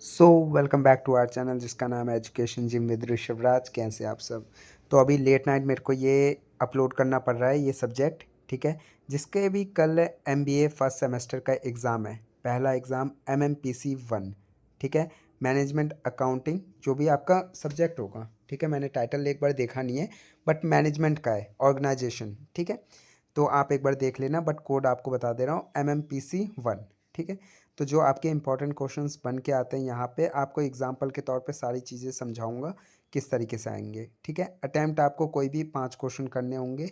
So welcome back to our channel जिसका नाम है एजुकेशन जिम विद ऋषभराज। कैसे आप सब। तो अभी लेट नाइट मेरे को ये अपलोड करना पड़ रहा है ये सब्जेक्ट, ठीक है। जिसके भी कल एमबीए फर्स्ट सेमेस्टर का एग्ज़ाम है। पहला एग्ज़ाम एमएमपीसी 1, ठीक है। मैनेजमेंट अकाउंटिंग जो भी आपका सब्जेक्ट होगा, ठीक है। मैंने टाइटल एक बार देखा नहीं है, बट मैनेजमेंट का है, ऑर्गेनाइजेशन, ठीक है। तो आप एक बार देख लेना, बट कोड आपको बता दे रहा हूँ MMPC 1, ठीक है। तो जो आपके इंपॉर्टेंट क्वेश्चंस बन के आते हैं यहाँ पे, आपको एग्जांपल के तौर पे सारी चीज़ें समझाऊंगा किस तरीके से आएंगे, ठीक है। अटैम्प्ट आपको कोई भी 5 क्वेश्चन करने होंगे।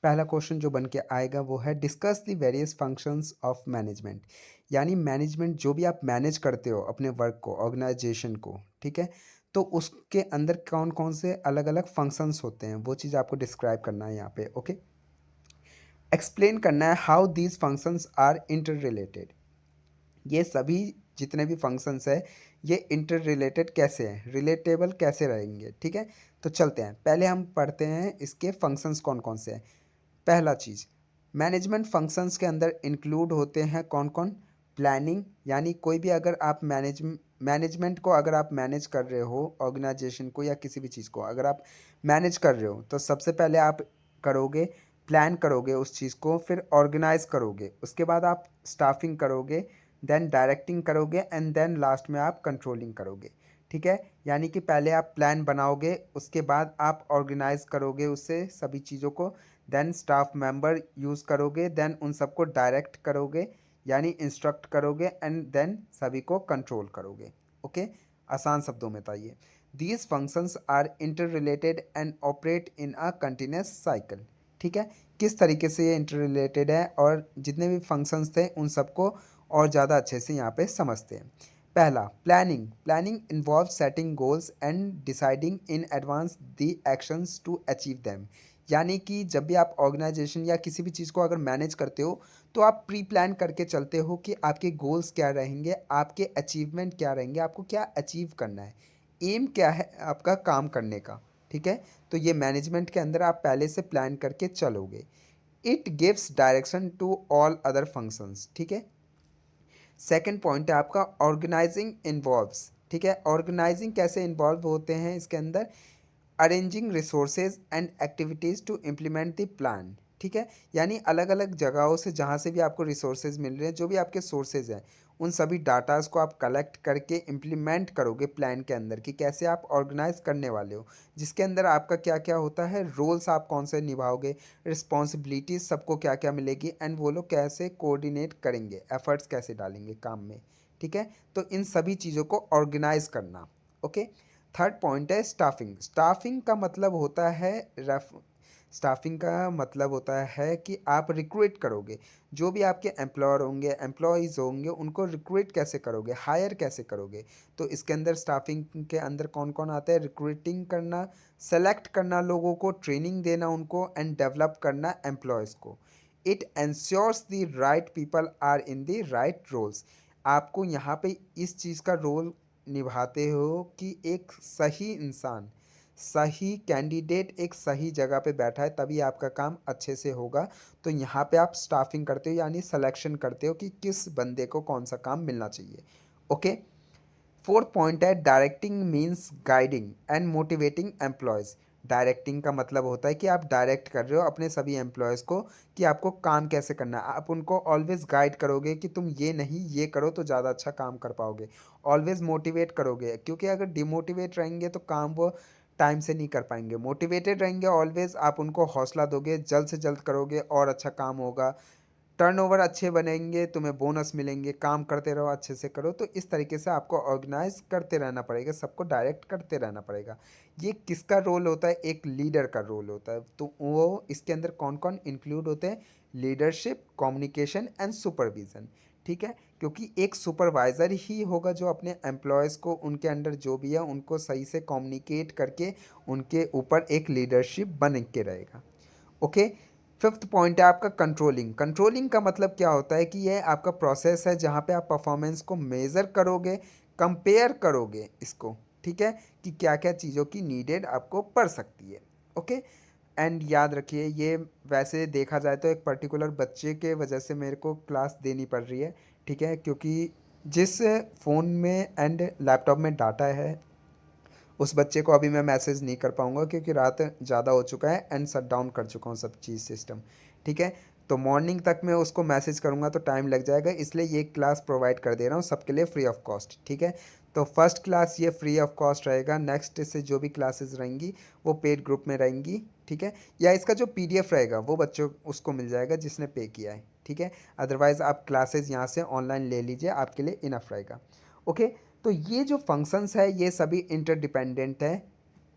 पहला क्वेश्चन जो बन के आएगा वो है discuss the various functions of management. यानी मैनेजमेंट जो भी आप मैनेज करते हो अपने वर्क को, ऑर्गेनाइजेशन को, ठीक है। तो उसके अंदर कौन कौन से अलग अलग फंक्शंस होते हैं वो चीज़ आपको डिस्क्राइब करना है यहाँ पे, ओके। एक्सप्लेन करना है how these functions are interrelated. ये सभी जितने भी फंक्शंस है ये इंटर रिलेटेड कैसे हैं, रिलेटेबल कैसे रहेंगे, ठीक है। तो चलते हैं, पहले हम पढ़ते हैं इसके फंक्शंस कौन कौन से हैं। पहला चीज़, मैनेजमेंट फंक्शंस के अंदर इंक्लूड होते हैं कौन कौन। प्लानिंग, यानी कोई भी अगर आप मैनेजमेंट को अगर आप मैनेज कर रहे हो, ऑर्गेनाइजेशन को या किसी भी चीज़ को अगर आप मैनेज कर रहे हो, तो सबसे पहले आप करोगे, प्लान करोगे उस चीज़ को, फिर ऑर्गेनाइज करोगे, उसके बाद आप स्टाफिंग करोगे, देन डायरेक्टिंग करोगे, एंड देन लास्ट में आप कंट्रोलिंग करोगे, ठीक है। यानी कि पहले आप प्लान बनाओगे, उसके बाद आप ऑर्गेनाइज करोगे उससे सभी चीज़ों को, देन स्टाफ मेंबर यूज़ करोगे, देन उन सबको डायरेक्ट करोगे यानी इंस्ट्रक्ट करोगे, एंड देन सभी को कंट्रोल करोगे, ओके। आसान शब्दों में बताइए, these functions are interrelated and operate in a continuous cycle, ठीक है। किस तरीके से ये इंटर रिलेटेड है और जितने भी फंक्शंस थे उन सबको और ज़्यादा अच्छे से यहाँ पे समझते हैं। पहला, planning. Planning involve setting goals and deciding in advance the actions to achieve them. यानी कि जब भी आप ऑर्गेनाइजेशन या किसी भी चीज़ को अगर मैनेज करते हो, तो आप प्री प्लान करके चलते हो कि आपके गोल्स क्या रहेंगे, आपके अचीवमेंट क्या रहेंगे, आपको क्या अचीव करना है, एम क्या है आपका काम करने का, ठीक है। तो ये मैनेजमेंट के अंदर आप पहले से प्लान करके चलोगे। It gives direction to all other functions, ठीक है। सेकंड पॉइंट है आपका ऑर्गेनाइजिंग इन्वॉल्व्स, ठीक है। ऑर्गेनाइजिंग कैसे इन्वॉल्व होते हैं इसके अंदर, arranging resources and activities to implement the plan, ठीक है। यानी अलग अलग जगहों से जहाँ से भी आपको रिसोर्सेज मिल रहे हैं, जो भी आपके सोर्सेज हैं, उन सभी डाटाज को आप कलेक्ट करके इम्प्लीमेंट करोगे प्लान के अंदर कि कैसे आप ऑर्गेनाइज करने वाले हो, जिसके अंदर आपका क्या क्या होता है, रोल्स आप कौन से निभाओगे, रिस्पॉन्सिबिलिटीज सबको क्या क्या मिलेगी, एंड वो लोग कैसे कोऑर्डिनेट करेंगे, एफर्ट्स कैसे डालेंगे काम में, ठीक है। तो इन सभी चीज़ों को ऑर्गेनाइज करना, ओके। थर्ड पॉइंट है स्टाफिंग। स्टाफिंग का मतलब होता है रेफ स्टाफिंग का मतलब होता है कि आप रिक्रूट करोगे, जो भी आपके एम्प्लॉयर होंगे, एम्प्लॉयज़ होंगे, उनको रिक्रूट कैसे करोगे, हायर कैसे करोगे। तो इसके अंदर स्टाफिंग के अंदर कौन कौन आता है, रिक्रूटिंग करना, सेलेक्ट करना लोगों को, ट्रेनिंग देना उनको, एंड डेवलप करना एम्प्लॉयज़ को। It ensures the right people are in the right roles. आपको यहाँ पे इस चीज़ का रोल निभाते हो कि एक सही इंसान, सही कैंडिडेट एक सही जगह पे बैठा है, तभी आपका काम अच्छे से होगा। तो यहाँ पे आप स्टाफिंग करते हो यानी सिलेक्शन करते हो कि किस बंदे को कौन सा काम मिलना चाहिए, ओके। फोर्थ पॉइंट है directing means guiding and motivating employees. Directing का मतलब होता है कि आप डायरेक्ट कर रहे हो अपने सभी एम्प्लॉयज़ को कि आपको काम कैसे करना है। आप उनको ऑलवेज गाइड करोगे कि तुम ये नहीं ये करो तो ज़्यादा अच्छा काम कर पाओगे। ऑलवेज मोटिवेट करोगे, क्योंकि अगर डिमोटिवेट रहेंगे तो काम वो टाइम से नहीं कर पाएंगे। मोटिवेटेड रहेंगे ऑलवेज, आप उनको हौसला दोगे, जल्द से जल्द करोगे और अच्छा काम होगा, टर्नओवर अच्छे बनेंगे, तुम्हें बोनस मिलेंगे, काम करते रहो, अच्छे से करो। तो इस तरीके से आपको ऑर्गेनाइज करते रहना पड़ेगा, सबको डायरेक्ट करते रहना पड़ेगा। ये किसका रोल होता है, एक लीडर का रोल होता है। तो वो इसके अंदर कौन कौन इंक्लूड होते हैं, लीडरशिप, कम्युनिकेशन एंड सुपरविज़न, ठीक है। क्योंकि एक सुपरवाइज़र ही होगा जो अपने एम्प्लॉयज़ को, उनके अंडर जो भी है उनको सही से कम्युनिकेट करके उनके ऊपर एक लीडरशिप बन के रहेगा, ओके। फिफ्थ पॉइंट है आपका कंट्रोलिंग। कंट्रोलिंग का मतलब क्या होता है कि ये आपका प्रोसेस है जहाँ पे आप परफॉर्मेंस को मेज़र करोगे, कंपेयर करोगे इसको, ठीक है, कि क्या क्या चीज़ों की नीडेड आपको पड़ सकती है, ओके। एंड याद रखिए ये वैसे देखा जाए तो एक पर्टिकुलर बच्चे के वजह से मेरे को क्लास देनी पड़ रही है, ठीक है, क्योंकि जिस फ़ोन में एंड लैपटॉप में डाटा है उस बच्चे को अभी मैं मैसेज नहीं कर पाऊँगा क्योंकि रात ज़्यादा हो चुका है एंड शट डाउन कर चुका हूँ सब चीज़ सिस्टम, ठीक है। तो मॉर्निंग तक मैं उसको मैसेज करूँगा तो टाइम लग जाएगा, इसलिए ये क्लास प्रोवाइड कर दे रहा हूँ सबके लिए फ्री ऑफ कॉस्ट, ठीक है। तो फर्स्ट क्लास ये फ्री ऑफ कॉस्ट रहेगा, नेक्स्ट से जो भी क्लासेस रहेंगी वो पेड ग्रुप में रहेंगी, ठीक है। या इसका जो पीडीएफ रहेगा वो बच्चों उसको मिल जाएगा जिसने पे किया है, ठीक है। अदरवाइज़ आप क्लासेस यहाँ से ऑनलाइन ले लीजिए, आपके लिए इनफ रहेगा। ओके, तो ये जो फंक्शंस है ये सभी इंटरडिपेंडेंट है,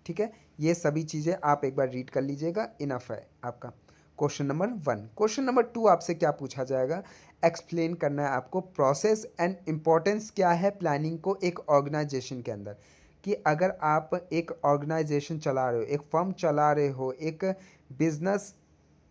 ठीक है। ये सभी चीज़ें आप एक बार रीड कर लीजिएगा, इनफ है आपका। Question number 1। क्वेश्चन नंबर 2 आपसे क्या पूछा जाएगा, एक्सप्लेन करना है आपको प्रोसेस एंड इम्पोर्टेंस क्या है प्लानिंग को एक ऑर्गेनाइजेशन के अंदर। कि अगर आप एक ऑर्गेनाइजेशन चला रहे हो, एक फर्म चला रहे हो, एक बिजनेस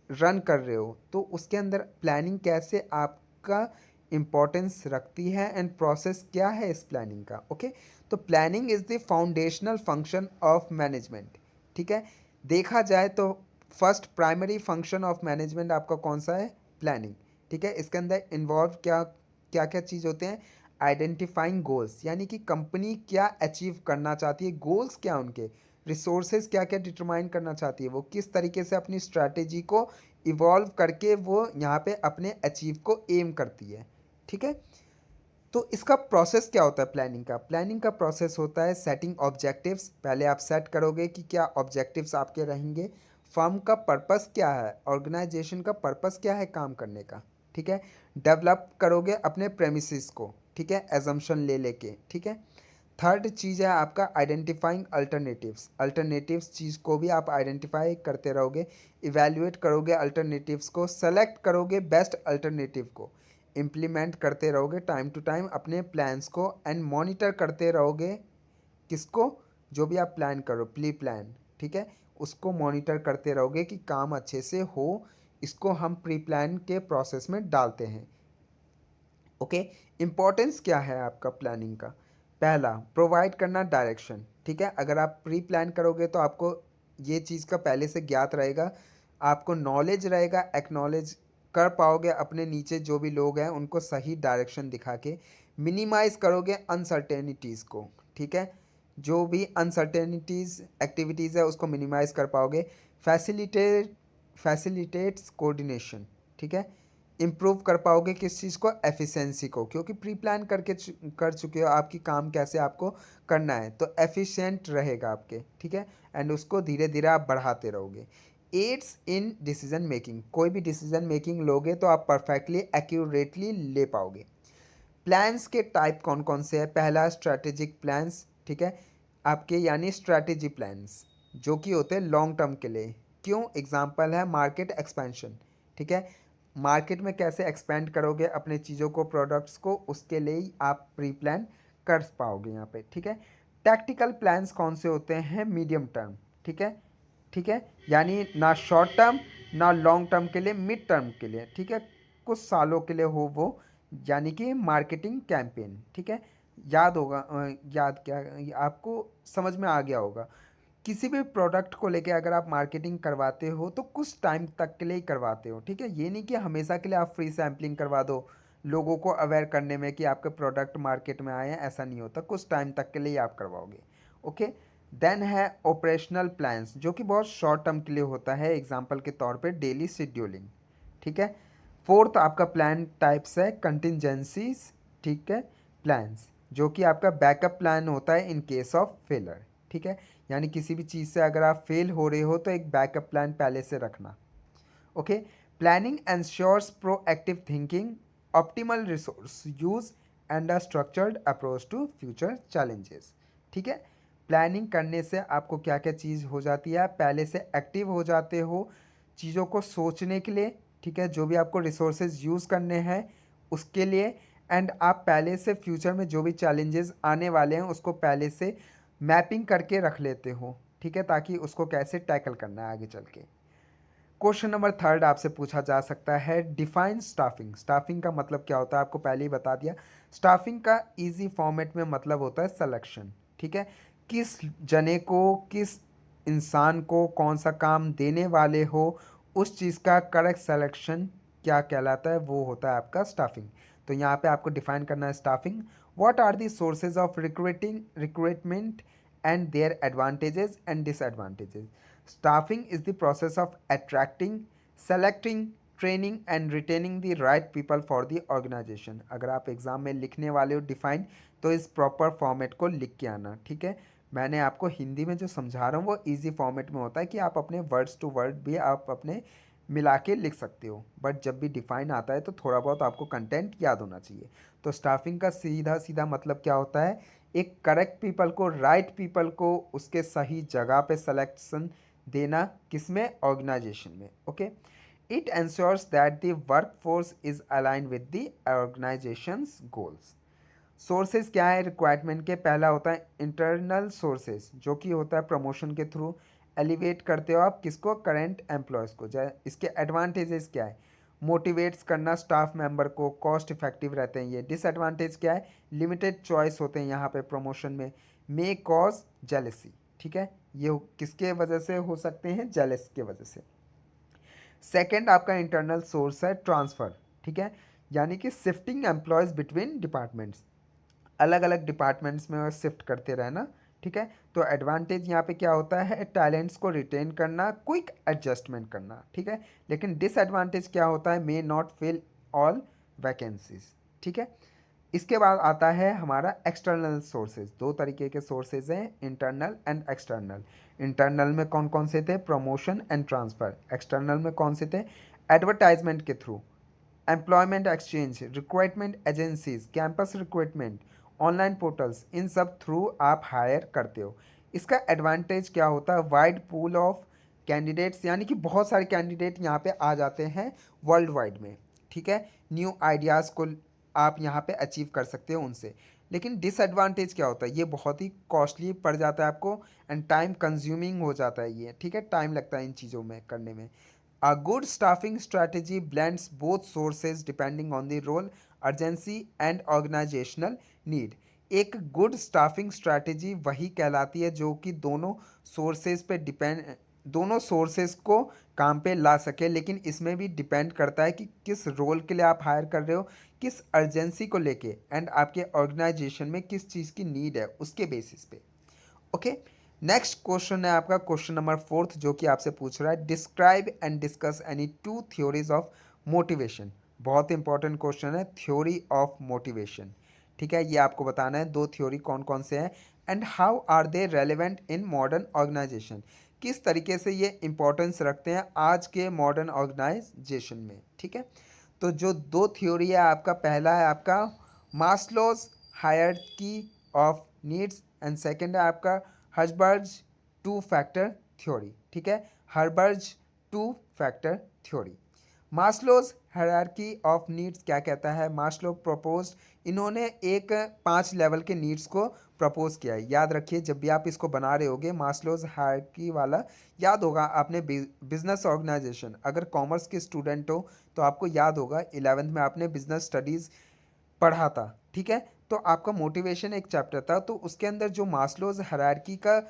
रन कर रहे हो, तो उसके अंदर प्लानिंग कैसे आपका इम्पोर्टेंस रखती है एंड प्रोसेस क्या है इस प्लानिंग का। ओके, तो planning is the foundational function of management, ठीक है। देखा जाए तो first primary function of management आपका कौन सा है, प्लानिंग, ठीक है। इसके अंदर इन्वॉल्व क्या क्या क्या चीज़ होते हैं, आइडेंटिफाइंग गोल्स, यानी कि कंपनी क्या अचीव करना चाहती है, गोल्स क्या उनके, रिसोर्सेज क्या क्या डिटरमाइन करना चाहती है, वो किस तरीके से अपनी स्ट्रैटेजी को इवॉल्व करके वो यहाँ पे अपने अचीव को एम करती है, ठीक है। तो इसका प्रोसेस क्या होता है प्लानिंग का, प्लानिंग का प्रोसेस होता है सेटिंग ऑब्जेक्टिव्स, पहले आप सेट करोगे कि क्या ऑब्जेक्टिव्स आपके रहेंगे, फर्म का पर्पस क्या है, ऑर्गेनाइजेशन का पर्पस क्या है काम करने का, ठीक है। डेवलप करोगे अपने प्रेमिसेस को, ठीक है, एजम्पशन ले लेके, ठीक है। थर्ड चीज़ है आपका आइडेंटिफाइंग अल्टरनेटिव्स, अल्टरनेटिव्स चीज़ को भी आप आइडेंटिफाई करते रहोगे, इवेल्युएट करोगे अल्टरनेटिव्स को, सेलेक्ट करोगे बेस्ट अल्टरनेटिव को, इम्प्लीमेंट करते रहोगे टाइम टू टाइम अपने प्लान्स को, एंड मॉनिटर करते रहोगे किसको, जो भी आप प्लान करो प्री प्लान, ठीक है, उसको मॉनिटर करते रहोगे कि काम अच्छे से हो, इसको हम प्री प्लान के प्रोसेस में डालते हैं। ओके, इम्पोर्टेंस क्या है आपका प्लानिंग का, पहला प्रोवाइड करना डायरेक्शन, ठीक है। अगर आप प्री प्लान करोगे तो आपको ये चीज़ का पहले से ज्ञात रहेगा, आपको नॉलेज रहेगा, एक्नॉलेज कर पाओगे अपने नीचे जो भी लोग हैं उनको सही डायरेक्शन दिखा के, मिनिमाइज करोगे अनसर्टेनिटीज़ को, ठीक है, जो भी अनसर्टेनिटीज़ एक्टिविटीज़ है उसको मिनिमाइज कर पाओगे, फैसिलिटेट फैसिलिटेट्स कोऑर्डिनेशन, ठीक है, इम्प्रूव कर पाओगे किस चीज़ को, एफिशिएंसी को, क्योंकि प्री प्लान करके कर चुके हो आपकी काम कैसे आपको करना है, तो एफिशिएंट रहेगा आपके, ठीक है, एंड उसको धीरे धीरे आप बढ़ाते रहोगे। एड्स इन डिसीजन मेकिंग, कोई भी डिसीजन मेकिंग लोगे तो आप परफेक्टली एक्यूरेटली ले पाओगे। प्लान्स के टाइप कौन कौन से हैं, पहला स्ट्रैटेजिक प्लान्स, ठीक है, आपके यानी स्ट्रैटेजी प्लान्स जो कि होते हैं लॉन्ग टर्म के लिए, क्यों, एग्जांपल है मार्केट एक्सपेंशन, ठीक है, मार्केट में कैसे एक्सपेंड करोगे अपने चीज़ों को, प्रोडक्ट्स को, उसके लिए ही आप प्री प्लान कर पाओगे यहाँ पे, ठीक है। टैक्टिकल प्लान्स कौन से होते हैं, मीडियम टर्म, ठीक है, ठीक है, यानी ना शॉर्ट टर्म ना लॉन्ग टर्म के लिए, मिड टर्म के लिए, ठीक है, कुछ सालों के लिए हो वो, यानी कि मार्केटिंग कैंपेन, ठीक है। याद होगा याद क्या, आपको समझ में आ गया होगा, किसी भी प्रोडक्ट को लेके अगर आप मार्केटिंग करवाते हो तो कुछ टाइम तक के लिए ही करवाते हो, ठीक है, ये नहीं कि हमेशा के लिए आप फ्री सैम्पलिंग करवा दो लोगों को अवेयर करने में कि आपके प्रोडक्ट मार्केट में आए हैं, ऐसा नहीं होता, कुछ टाइम तक के लिए ही आप करवाओगे। ओके, देन है ऑपरेशनल प्लान्स जो कि बहुत शॉर्ट टर्म के लिए होता है, एग्जाम्पल के तौर पे डेली शेड्यूलिंग, ठीक है। फोर्थ आपका प्लान टाइप्स है कंटिजेंसीज, ठीक है, प्लान्स जो कि आपका बैकअप प्लान होता है इन केस ऑफ फेलर, ठीक है, यानी किसी भी चीज़ से अगर आप फेल हो रहे हो तो एक बैकअप प्लान पहले से रखना। Okay, planning ensures proactive thinking, optimal resource use and a structured approach to future challenges, ठीक है। प्लानिंग करने से आपको क्या क्या चीज़ हो जाती है, आप पहले से एक्टिव हो जाते हो चीज़ों को सोचने के लिए, ठीक है, जो भी आपको रिसोर्सेज यूज़ करने हैं उसके लिए, एंड आप पहले से फ्यूचर में जो भी चैलेंजेस आने वाले हैं उसको पहले से मैपिंग करके रख लेते हो, ठीक है, ताकि उसको कैसे टैकल करना है आगे चल के। क्वेश्चन नंबर थर्ड आपसे पूछा जा सकता है डिफाइन स्टाफिंग, स्टाफिंग का मतलब क्या होता है आपको पहले ही बता दिया, स्टाफिंग का इजी फॉर्मेट में मतलब होता है सिलेक्शन, ठीक है, किस जने को, किस इंसान को कौन सा काम देने वाले हो उस चीज़ का करेक्ट सिलेक्शन क्या कहलाता है, वो होता है आपका स्टाफिंग। तो यहाँ पे आपको डिफाइन करना है staffing. What are the sources of recruitment and their advantages and disadvantages. Staffing is the process of attracting, selecting, training and retaining the right people for the organisation. अगर आप एग्जाम में लिखने वाले हो डिफाइन, तो इस प्रॉपर फॉर्मेट को लिख के आना, ठीक है। मैंने आपको हिंदी में जो समझा रहा हूँ वो इजी फॉर्मेट में होता है कि आप अपने वर्ड्स टू वर्ड भी आप अपने मिला के लिख सकते हो, बट जब भी डिफाइन आता है तो थोड़ा बहुत आपको कंटेंट याद होना चाहिए। तो स्टाफिंग का सीधा सीधा मतलब क्या होता है, एक करेक्ट पीपल को, राइट पीपल को उसके सही जगह पे सिलेक्शन देना, किसमें, ऑर्गेनाइजेशन में। Okay, it ensures that the work force is align with the organisations goals. Sources क्या है रिक्वायरमेंट के, पहला होता है इंटरनल सोर्सेज, जो कि होता है प्रमोशन के थ्रू एलिवेट करते हो आप किसको, करंट एम्प्लॉयज़ को। इसके एडवांटेजेस क्या है, मोटिवेट्स करना स्टाफ मेंबर को, कॉस्ट इफेक्टिव रहते हैं ये। डिसएडवांटेज क्या है, लिमिटेड चॉइस होते हैं यहाँ पे प्रमोशन में, मे कॉज जेलेसी, ठीक है। ये किसके वजह से हो सकते हैं, जेलस के वजह से। सेकेंड आपका इंटरनल सोर्स है ट्रांसफ़र, ठीक है, यानी कि शिफ्टिंग एम्प्लॉयज़ बिटवीन डिपार्टमेंट्स, अलग अलग डिपार्टमेंट्स में शिफ्ट करते रहना, ठीक है। तो एडवांटेज यहाँ पे क्या होता है, टैलेंट्स को रिटेन करना, क्विक एडजस्टमेंट करना, ठीक है। लेकिन डिसएडवांटेज क्या होता है, may not fill all vacancies, ठीक है। इसके बाद आता है हमारा एक्सटर्नल सोर्सेज। दो तरीके के सोर्सेज हैं, इंटरनल एंड एक्सटर्नल। इंटरनल में कौन कौन से थे, प्रमोशन एंड ट्रांसफ़र। एक्सटर्नल में कौन से थे, एडवर्टाइजमेंट के through, employment exchange, recruitment agencies, campus recruitment, online portals, इन सब थ्रू आप हायर करते हो। इसका एडवांटेज क्या होता है, वाइड पूल ऑफ कैंडिडेट्स, यानी कि बहुत सारे कैंडिडेट यहाँ पे आ जाते हैं वर्ल्ड वाइड में, ठीक है। न्यू आइडियाज़ को आप यहाँ पे अचीव कर सकते हो उनसे। लेकिन डिसएडवांटेज क्या होता है, ये बहुत ही कॉस्टली पड़ जाता है आपको एंड टाइम कंज्यूमिंग हो जाता है ये, ठीक है, टाइम लगता है इन चीज़ों में करने में। A good staffing strategy blends both sources depending on the role, urgency and organizational need. एक गुड स्टाफिंग स्ट्रैटेजी वही कहलाती है जो कि दोनों सोर्सेज पे डिपेंड, दोनों सोर्सेज को काम पे ला सके, लेकिन इसमें भी डिपेंड करता है कि किस रोल के लिए आप हायर कर रहे हो, किस अर्जेंसी को लेके, एंड आपके ऑर्गेनाइजेशन में किस चीज़ की नीड है उसके बेसिस पे। ओके, नेक्स्ट क्वेश्चन है आपका क्वेश्चन नंबर फोर्थ, जो कि आपसे पूछ रहा है, describe and discuss any two theories of motivation. बहुत इंपॉर्टेंट क्वेश्चन है, थ्योरी ऑफ मोटिवेशन, ठीक है। ये आपको बताना है दो थ्योरी कौन कौन से हैं and how are they relevant in modern organisation, किस तरीके से ये इंपॉर्टेंस रखते हैं आज के मॉडर्न ऑर्गेनाइजेशन में, ठीक है। तो जो दो थ्योरी है आपका, पहला है आपका Maslow's hierarchy of needs and second है आपका हर्ट्जबर्ग टू फैक्टर थ्योरी, ठीक है, Herzberg two factor theory. Maslow's hierarchy of needs क्या कहता है, मास्लो प्रपोज, इन्होंने एक 5 लेवल के नीड्स को प्रपोज किया है। याद रखिए जब भी आप इसको बना रहे होगे मास्लोज हायरार्की वाला, याद होगा आपने बिजनेस ऑर्गेनाइजेशन, अगर कॉमर्स के स्टूडेंट हो तो आपको याद होगा 11th में आपने बिजनेस स्टडीज़ पढ़ा था, ठीक है। तो आपका मोटिवेशन एक चैप्टर था, तो उसके अंदर जो मास्लोज हायरार्की का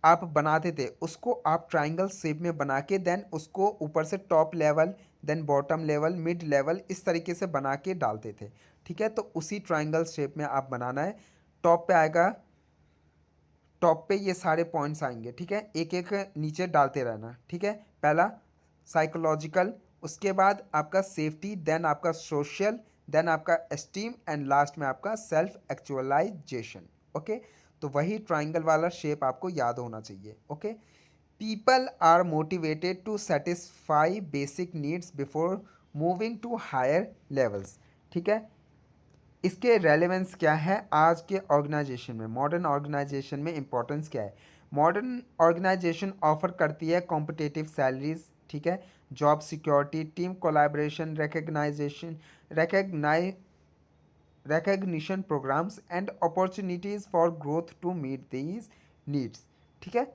आप बनाते थे उसको आप ट्राइंगल शेप में बना के देन उसको ऊपर से top level, then bottom level, mid level, इस तरीके से बना के डालते थे, ठीक है। तो उसी ट्राइंगल शेप में आप बनाना है, टॉप पे आएगा, टॉप पे ये सारे पॉइंट्स आएंगे, ठीक है, एक एक नीचे डालते रहना, ठीक है। पहला साइकोलॉजिकल, उसके बाद आपका सेफ्टी, देन आपका सोशल, देन आपका एस्टीम एंड लास्ट में आपका सेल्फ एक्चुअलाइजेशन। ओके, तो वही ट्राइंगल वाला शेप आपको याद होना चाहिए। Okay, people are motivated to satisfy basic needs before moving to higher levels, ठीक है। इसके रेलेवेंस क्या है आज के ऑर्गेनाइजेशन में, मॉडर्न ऑर्गेनाइजेशन में इंपॉर्टेंस क्या है। मॉडर्न ऑर्गेनाइजेशन ऑफर करती है कॉम्पिटिटिव सैलरीज, ठीक है, job security, team collaboration, recognition programs and opportunities for growth to meet these needs, ठीक है।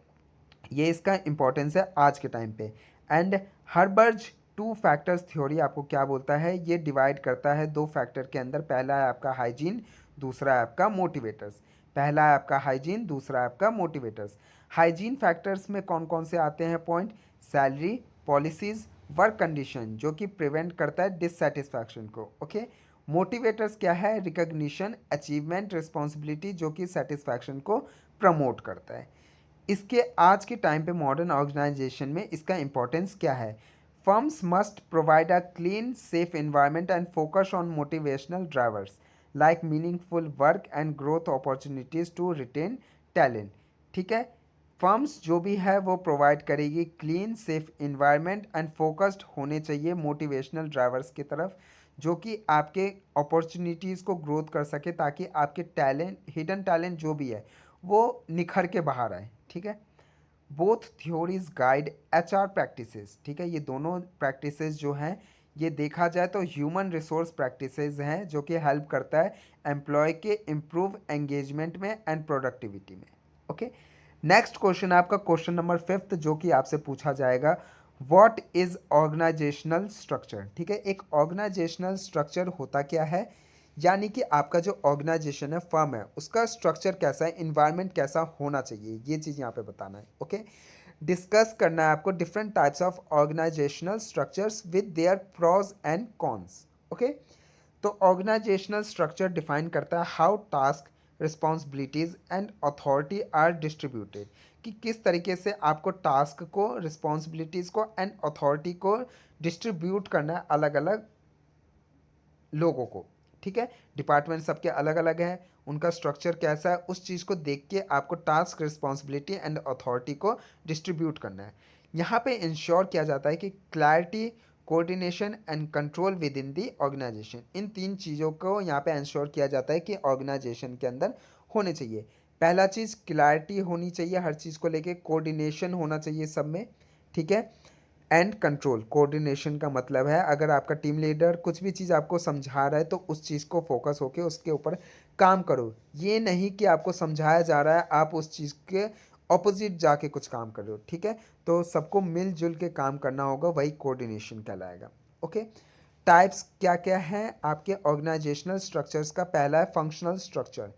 ये इसका इंपॉर्टेंस है आज के टाइम पे। एंड हर्बर्ज टू फैक्टर्स थ्योरी आपको क्या बोलता है, ये डिवाइड करता है दो फैक्टर के अंदर, पहला है आपका हाइजीन, दूसरा है आपका मोटिवेटर्स। पहला है आपका हाइजीन, दूसरा है आपका मोटिवेटर्स। हाइजीन फैक्टर्स में कौन कौन से आते हैं point, salary, policies, work condition जो कि प्रिवेंट करता है डिससेटिस्फैक्शन को, ओके। मोटिवेटर्स क्या है? रिकग्निशन, अचीवमेंट, रिस्पॉन्सिबिलिटी, जो कि सेटिस्फैक्शन को प्रमोट करता है। इसके आज के टाइम पे मॉडर्न ऑर्गेनाइजेशन में इसका इंपॉर्टेंस क्या है? Firms must provide a clean safe environment and focus on motivational drivers like meaningful work and growth opportunities to retain talent. ठीक है, फर्म्स जो भी है वो प्रोवाइड करेगी clean safe environment and focused होने चाहिए मोटिवेशनल ड्राइवर्स की तरफ, जो कि आपके अपॉर्चुनिटीज़ को ग्रोथ कर सके, ताकि आपके टैलेंट, हिडन टैलेंट जो भी है वो निखर के बाहर आए। ठीक है, both theories guide HR practices. ठीक है, ये दोनों प्रैक्टिसेस जो हैं ये देखा जाए तो ह्यूमन रिसोर्स प्रैक्टिसेस हैं, जो कि हेल्प करता है एम्प्लॉय के इम्प्रूव एंगेजमेंट में एंड प्रोडक्टिविटी में। ओके, नेक्स्ट क्वेश्चन है आपका क्वेश्चन नंबर 5, जो कि आपसे पूछा जाएगा व्हाट इज ऑर्गेनाइजेशनल स्ट्रक्चर। ठीक है, एक ऑर्गेनाइजेशनल स्ट्रक्चर होता क्या है, यानी कि आपका जो ऑर्गेनाइजेशन है, फर्म है, उसका स्ट्रक्चर कैसा है, इन्वायरमेंट कैसा होना चाहिए, ये चीज़ यहाँ पे बताना है। ओके, डिस्कस करना है आपको different types of organisational structures with their pros and cons. Okay, तो ऑर्गेनाइजेशनल स्ट्रक्चर डिफाइन करता है how task, responsibilities and authority are distributed, कि किस तरीके से आपको टास्क को, रिस्पॉन्सिबिलिटीज को एंड अथॉरिटी को डिस्ट्रीब्यूट करना है अलग अलग लोगों को। ठीक है, डिपार्टमेंट सबके अलग अलग हैं, उनका स्ट्रक्चर कैसा है, उस चीज़ को देख के आपको टास्क, रिस्पॉन्सिबिलिटी एंड अथॉरिटी को डिस्ट्रीब्यूट करना है। यहाँ पे इंश्योर किया जाता है कि clarity, coordination and control within the organisation, इन तीन चीज़ों को यहाँ पे इंश्योर किया जाता है कि ऑर्गेनाइजेशन के अंदर होने चाहिए। पहला चीज़ क्लैरिटी होनी चाहिए हर चीज़ को लेके, कोऑर्डिनेशन होना चाहिए सब में। ठीक है, एंड कंट्रोल, कोऑर्डिनेशन का मतलब है अगर आपका टीम लीडर कुछ भी चीज़ आपको समझा रहा है तो उस चीज़ को फोकस होके उसके ऊपर काम करो। ये नहीं कि आपको समझाया जा रहा है आप उस चीज़ के ऑपोजिट जाके कुछ काम कर रहे हो। ठीक है, तो सबको मिलजुल के काम करना होगा, वही कोऑर्डिनेशन कहलाएगा। ओके, टाइप्स क्या क्या हैं आपके ऑर्गेनाइजेशनल स्ट्रक्चर्स का? पहला है फंक्शनल स्ट्रक्चर।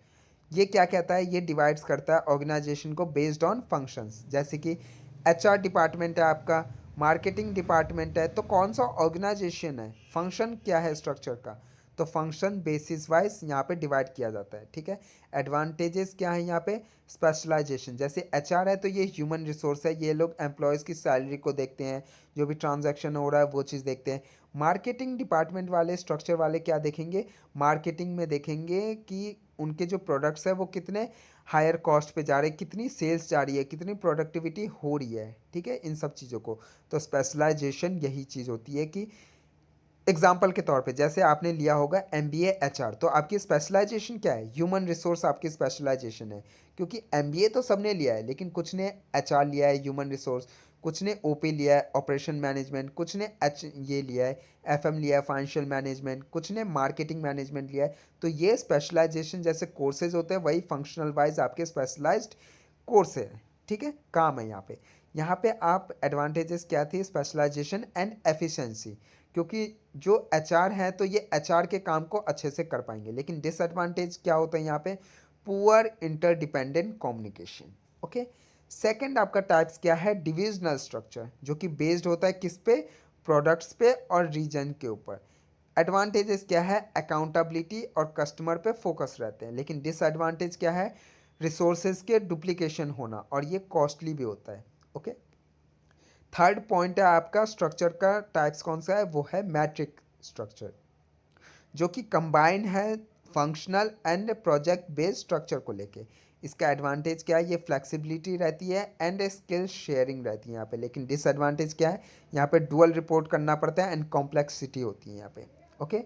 ये क्या कहता है? ये डिवाइड्स करता है ऑर्गेनाइजेशन को बेस्ड ऑन फंक्शंस, जैसे कि एचआर डिपार्टमेंट है आपका, मार्केटिंग डिपार्टमेंट है, तो कौन सा ऑर्गेनाइजेशन है, फंक्शन क्या है स्ट्रक्चर का, तो फंक्शन बेसिस वाइज यहाँ पे डिवाइड किया जाता है। ठीक है, एडवांटेजेस क्या है यहाँ पे? स्पेशलाइजेशन, जैसे एचआर है तो ये ह्यूमन रिसोर्स है, ये लोग एम्प्लॉयज़ की सैलरी को देखते हैं, जो भी ट्रांजैक्शन हो रहा है वो चीज़ देखते हैं। मार्केटिंग डिपार्टमेंट वाले, स्ट्रक्चर वाले क्या देखेंगे? मार्केटिंग में देखेंगे कि उनके जो प्रोडक्ट्स है वो कितने हायर कॉस्ट पे जा रहे हैं, कितनी सेल्स जा रही है, कितनी प्रोडक्टिविटी हो रही है। ठीक है, इन सब चीज़ों को, तो स्पेशलाइजेशन यही चीज़ होती है कि एग्जाम्पल के तौर पे जैसे आपने लिया होगा एमबीए एचआर, तो आपकी स्पेशलाइजेशन क्या है? ह्यूमन रिसोर्स आपकी स्पेशलाइजेशन है, क्योंकि एमबीए तो सबने लिया है, लेकिन कुछ ने एचआर लिया है, ह्यूमन रिसोर्स, कुछ ने ओपी लिया है, ऑपरेशन मैनेजमेंट, कुछ ने एच ये लिया है, एफएम लिया है, फाइनेंशियल मैनेजमेंट, कुछ ने मार्केटिंग मैनेजमेंट लिया है। तो ये स्पेशलाइजेशन जैसे कोर्सेज होते हैं, वही फंक्शनल वाइज आपके स्पेशलाइज्ड कोर्स है। ठीक है, काम है यहाँ पे। यहाँ पे आप एडवांटेजेस क्या थी? स्पेशलाइजेशन एंड एफिशिएंसी, क्योंकि जो एचआर है तो ये एचआर के काम को अच्छे से कर पाएंगे, लेकिन डिसएडवांटेज क्या होता है यहाँ पे? Poor interdependent communication. Okay, second आपका टाइप्स क्या है? डिविजनल स्ट्रक्चर, जो कि बेस्ड होता है किस पे? प्रोडक्ट्स पे और रीजन के ऊपर। एडवांटेजेस क्या है? अकाउंटेबिलिटी और कस्टमर पे फोकस रहते हैं, लेकिन डिसएडवांटेज क्या है? रिसोर्सेज के डुप्लीकेशन होना, और ये कॉस्टली भी होता है। ओके, थर्ड पॉइंट है आपका स्ट्रक्चर का टाइप्स कौन सा है? वो है मैट्रिक स्ट्रक्चर, जो कि कंबाइन है functional and project based structure को लेके। इसका एडवांटेज क्या है? ये फ्लेक्सिबिलिटी रहती है एंड स्किल शेयरिंग रहती है यहाँ पे, लेकिन डिसएडवांटेज क्या है? यहाँ पे डुअल रिपोर्ट करना पड़ता है एंड कॉम्प्लेक्सिटी होती है यहाँ पे। ओके,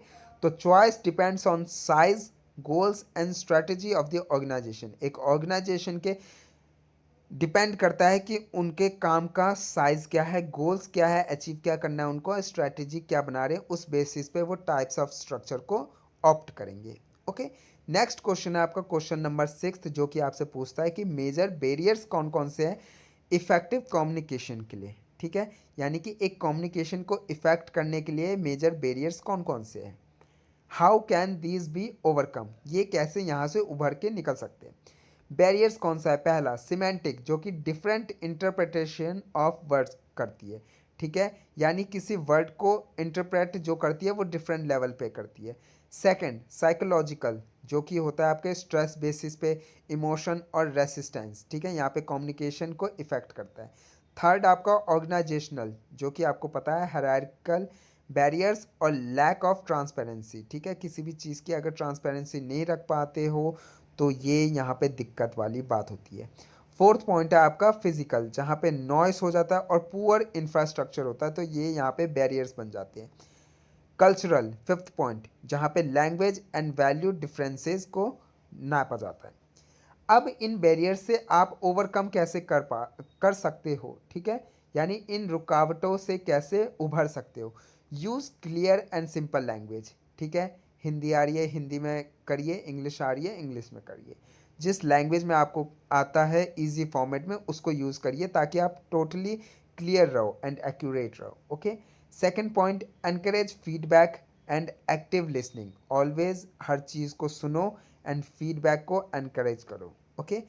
तो choice depends on size, goals and strategy of the organisation. एक ऑर्गेनाइजेशन के डिपेंड करता है कि उनके काम का साइज़ क्या है, गोल्स क्या है, अचीव क्या करना है उनको, स्ट्रैटेजी क्या बना रहे हैं, उस बेसिस पे वो टाइप्स ऑफ स्ट्रक्चर को ऑप्ट करेंगे। ओके, नेक्स्ट क्वेश्चन है आपका क्वेश्चन नंबर 6, जो कि आपसे पूछता है कि मेजर बैरियर्स कौन कौन से हैं इफ़ेक्टिव कम्युनिकेशन के लिए। ठीक है, यानी कि एक कम्युनिकेशन को इफ़ेक्ट करने के लिए मेजर बैरियर्स कौन कौन से हैं, how can these be overcome, ये कैसे यहाँ से उभर के निकल सकते हैं। बैरियर्स कौन सा है? पहला सिमेंटिक, जो कि डिफरेंट इंटरप्रिटेशन ऑफ वर्ड्स करती है। ठीक है, यानी किसी वर्ड को इंटरप्रेट जो करती है वो डिफरेंट लेवल पे करती है। सेकंड साइकोलॉजिकल, जो कि होता है आपके स्ट्रेस बेसिस पे, इमोशन और रेसिस्टेंस, ठीक है, यहाँ पे कम्युनिकेशन को इफेक्ट करता है। थर्ड आपका ऑर्गेनाइजेशनल, जो कि आपको पता है हायरार्किकल बैरियर्स और लैक ऑफ ट्रांसपेरेंसी, ठीक है, किसी भी चीज़ की अगर ट्रांसपेरेंसी नहीं रख पाते हो तो ये यहाँ पे दिक्कत वाली बात होती है। फोर्थ पॉइंट है आपका फिजिकल, जहाँ पे नॉइस हो जाता है और पुअर इंफ्रास्ट्रक्चर होता है, तो ये यहाँ पे बैरियर्स बन जाते हैं। कल्चरल फिफ्थ पॉइंट, जहाँ पे लैंग्वेज एंड वैल्यू डिफरेंसेस को नापा जाता है। अब इन बैरियर से आप ओवरकम कैसे कर सकते हो, ठीक है, यानी इन रुकावटों से कैसे उभर सकते हो। Use clear and simple language, ठीक है, हिंदी आ रही है हिंदी में करिए, इंग्लिश आ रही है इंग्लिश में करिए, जिस लैंग्वेज में आपको आता है इजी फॉर्मेट में उसको यूज़ करिए ताकि आप टोटली क्लियर रहो एंड एक्यूरेट रहो। Okay. Second point, encourage feedback and active listening, always हर चीज़ को सुनो एंड फीडबैक को एनकरेज करो। Okay.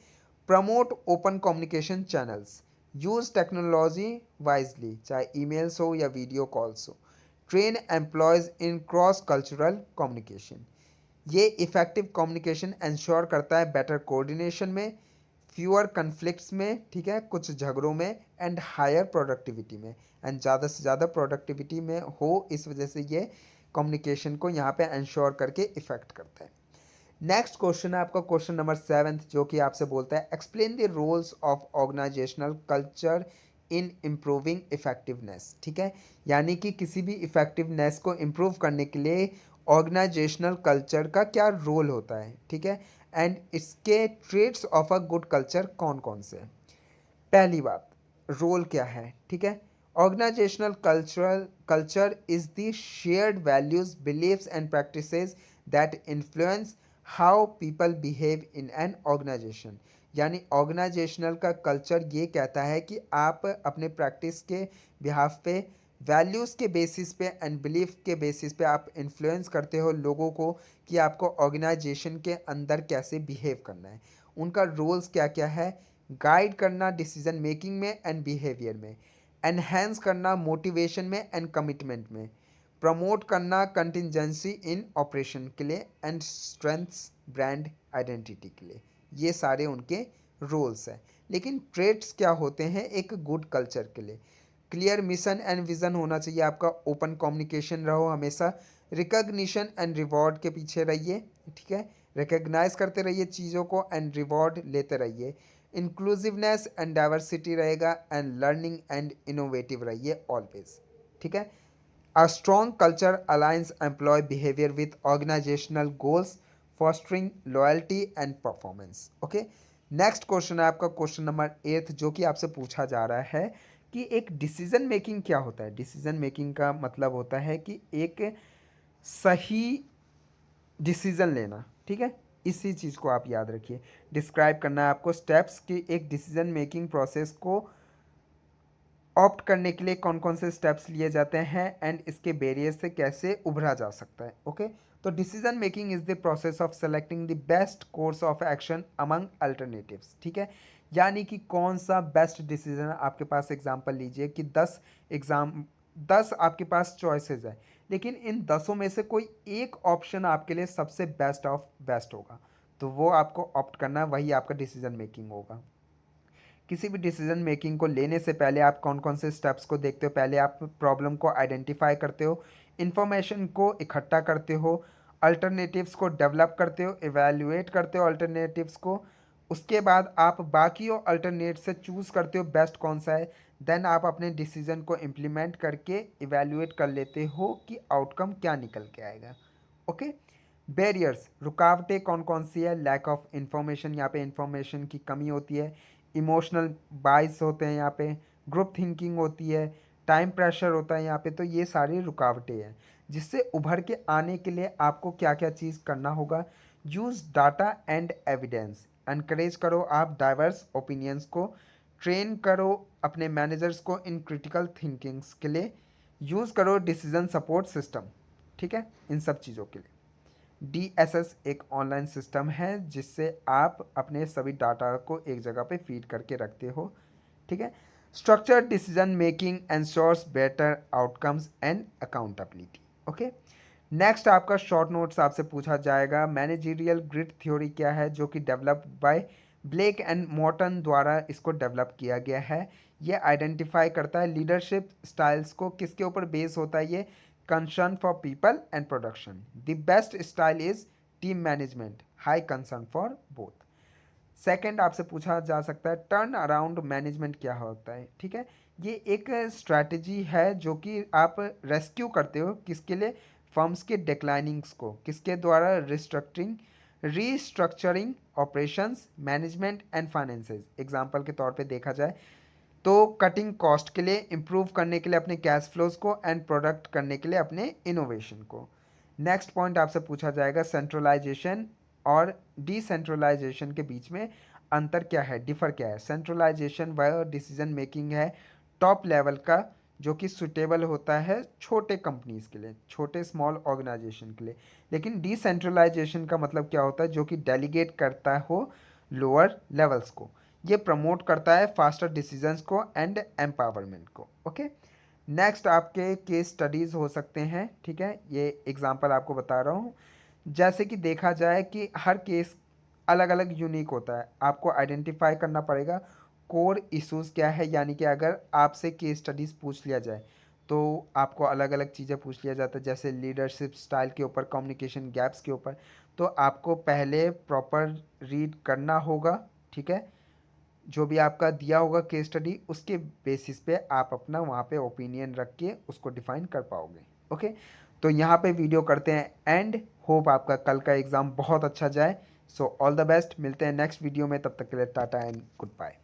Promote open communication channels, use technology wisely, चाहे ईमेल्स हो या वीडियो कॉल्स हो। Train employees in cross cultural communication, ये इफ़ेक्टिव कम्युनिकेशन इंश्योर करता है बेटर कोऑर्डिनेशन में, फ्यूअर कन्फ्लिक्ट्स में, ठीक है, कुछ झगड़ों में, एंड हायर प्रोडक्टिविटी में, एंड ज़्यादा से ज़्यादा प्रोडक्टिविटी में हो, इस वजह से ये कम्युनिकेशन को यहाँ पे इंश्योर करके इफ़ेक्ट करता है। नेक्स्ट क्वेश्चन है आपका क्वेश्चन नंबर 7, जो कि आपसे बोलता है explain the roles of organisational culture in improving effectiveness, ठीक है, यानी कि किसी भी इफेक्टिवनेस को इम्प्रूव करने के लिए ऑर्गेनाइजेशनल कल्चर का क्या रोल होता है, ठीक है, एंड इसके traits of a good culture कौन कौन से हैं। पहली बात, रोल क्या है, ठीक है, organisational culture is the shared values beliefs and practices that influence how people behave in an organisation, यानी ऑर्गेनाइजेशनल का कल्चर ये कहता है कि आप अपने प्रैक्टिस के बिहाफ पे, वैल्यूज़ के बेसिस पे एंड बिलीफ के बेसिस पे आप इन्फ्लुएंस करते हो लोगों को कि आपको ऑर्गेनाइजेशन के अंदर कैसे बिहेव करना है। उनका रोल्स क्या क्या है, गाइड करना डिसीजन मेकिंग में एंड बिहेवियर में, एनहेंस करना मोटिवेशन में एंड कमिटमेंट में, प्रमोट करना कंटिजेंसी इन ऑपरेशन के लिए, एंड स्ट्रेंथ्स ब्रांड आइडेंटिटी के लिए। ये सारे उनके रोल्स हैं। लेकिन ट्रेट्स क्या होते हैं एक गुड कल्चर के लिए, क्लियर मिशन एंड विज़न होना चाहिए आपका, ओपन कम्युनिकेशन रहो हमेशा, रिकग्निशन एंड रिवॉर्ड के पीछे रहिए, ठीक है, रिकग्नाइज करते रहिए चीज़ों को एंड रिवॉर्ड लेते रहिए, इंक्लूसिवनेस एंड डाइवर्सिटी रहेगा, एंड लर्निंग एंड इनोवेटिव रहिए ऑलवेज, ठीक है। A strong culture aligns employee behavior with organizational goals, fostering loyalty and performance. Okay. Next question है आपका क्वेश्चन नंबर 8, जो कि आपसे पूछा जा रहा है कि एक डिसीजन मेकिंग क्या होता है। डिसीजन मेकिंग का मतलब होता है कि एक सही डिसीजन लेना, ठीक है, इसी चीज़ को आप याद रखिए। डिस्क्राइब करना है आपको स्टेप्स की एक डिसीजन मेकिंग प्रोसेस को ऑप्ट करने के लिए कौन कौन से स्टेप्स लिए जाते हैं एंड इसके बैरियर से कैसे उभरा जा सकता है। ओके। तो decision making is the process of selecting the best course of action among alternatives, ठीक है, यानी कि कौन सा बेस्ट डिसीजन आपके पास। एग्जांपल लीजिए कि 10 आपके पास चॉइसेस है, लेकिन इन 10 में से कोई एक ऑप्शन आपके लिए सबसे बेस्ट ऑफ बेस्ट होगा, तो वो आपको ऑप्ट करना, वही आपका डिसीजन मेकिंग होगा। किसी भी डिसीजन मेकिंग को लेने से पहले आप कौन कौन से स्टेप्स को देखते हो। पहले आप प्रॉब्लम को आइडेंटिफाई करते हो, इन्फॉर्मेशन को इकट्ठा करते हो, अल्टरनेटिव्स को डेवलप करते हो, इवेल्युएट करते हो अल्टरनेटिव्स को। उसके बाद आप बाकी अल्टरनेट से चूज़ करते हो बेस्ट कौन सा है। देन आप अपने डिसीजन को इम्प्लीमेंट करके इवेल्युएट कर लेते हो कि आउटकम क्या निकल के आएगा। ओके। बैरियर्स, रुकावटें कौन कौन सी है। लैक ऑफ इंफॉर्मेशन, यहाँ पे इंफॉर्मेशन की कमी होती है। इमोशनल बाइस होते हैं यहाँ पे। ग्रुप थिंकिंग होती है। टाइम प्रेशर होता है यहाँ पे। तो ये सारी रुकावटें हैं जिससे उभर के आने के लिए आपको क्या क्या चीज़ करना होगा। Use data and evidence, encourage करो आप डाइवर्स ओपिनियंस को, ट्रेन करो अपने मैनेजर्स को इन क्रिटिकल थिंकिंग्स के लिए, यूज़ करो डिसीजन सपोर्ट सिस्टम, ठीक है, इन सब चीज़ों के लिए। DSS एक ऑनलाइन सिस्टम है जिससे आप अपने सभी डाटा को एक जगह पे फीड करके रखते हो, ठीक है। Structured decision making ensures better outcomes and accountability. Okay. Next आपका शॉर्ट नोट्स आपसे पूछा जाएगा, मैनेजरियल ग्रिड थ्योरी क्या है, जो कि developed by Blake and Morton द्वारा इसको डेवलप किया गया है। ये आइडेंटिफाई करता है लीडरशिप स्टाइल्स को, किसके ऊपर बेस होता है ये, concern for people and production. The best style is team management, high concern for both. Second आपसे पूछा जा सकता है टर्न अराउंड मैनेजमेंट क्या होता है, ठीक है। ये एक स्ट्रैटेजी है जो कि आप रेस्क्यू करते हो, किसके लिए, फर्म्स के डिक्लाइनिंग्स को, किसके द्वारा, restructuring operations, management and finances. Example के तौर पे देखा जाए तो कटिंग कॉस्ट के लिए, इम्प्रूव करने के लिए अपने कैश फ्लोज को, एंड प्रोडक्ट करने के लिए अपने इनोवेशन को। नेक्स्ट पॉइंट आपसे पूछा जाएगा सेंट्रलाइजेशन और डिसेंट्रलाइजेशन के बीच में अंतर क्या है, डिफर क्या है। सेंट्रलाइजेशन वह डिसीजन मेकिंग है टॉप लेवल का, जो कि सुटेबल होता है छोटे कंपनीज के लिए, छोटे स्मॉल ऑर्गेनाइजेशन के लिए। लेकिन डिसेंट्रलाइजेशन का मतलब क्या होता है, जो कि डेलीगेट करता हो लोअर लेवल्स को। ये प्रमोट करता है फास्टर डिसीजंस को एंड एम्पावरमेंट को। ओके, नेक्स्ट आपके केस स्टडीज़ हो सकते हैं, ठीक है। ये एग्जांपल आपको बता रहा हूँ। जैसे कि देखा जाए कि हर केस अलग अलग यूनिक होता है, आपको आइडेंटिफाई करना पड़ेगा कोर इश्यूज़ क्या है। यानी कि अगर आपसे केस स्टडीज़ पूछ लिया जाए तो आपको अलग अलग चीज़ें पूछ लिया जाता है, जैसे लीडरशिप स्टाइल के ऊपर, कम्युनिकेशन गैप्स के ऊपर। तो आपको पहले प्रॉपर रीड करना होगा, ठीक है। जो भी आपका दिया होगा केस स्टडी, उसके बेसिस पे आप अपना वहाँ पे ओपिनियन रख के उसको डिफाइन कर पाओगे। ओके, तो यहाँ पे वीडियो करते हैं एंड। होप आपका कल का एग्ज़ाम बहुत अच्छा जाए। सो ऑल द बेस्ट, मिलते हैं नेक्स्ट वीडियो में, तब तक के लिए टाटा एंड गुड बाय।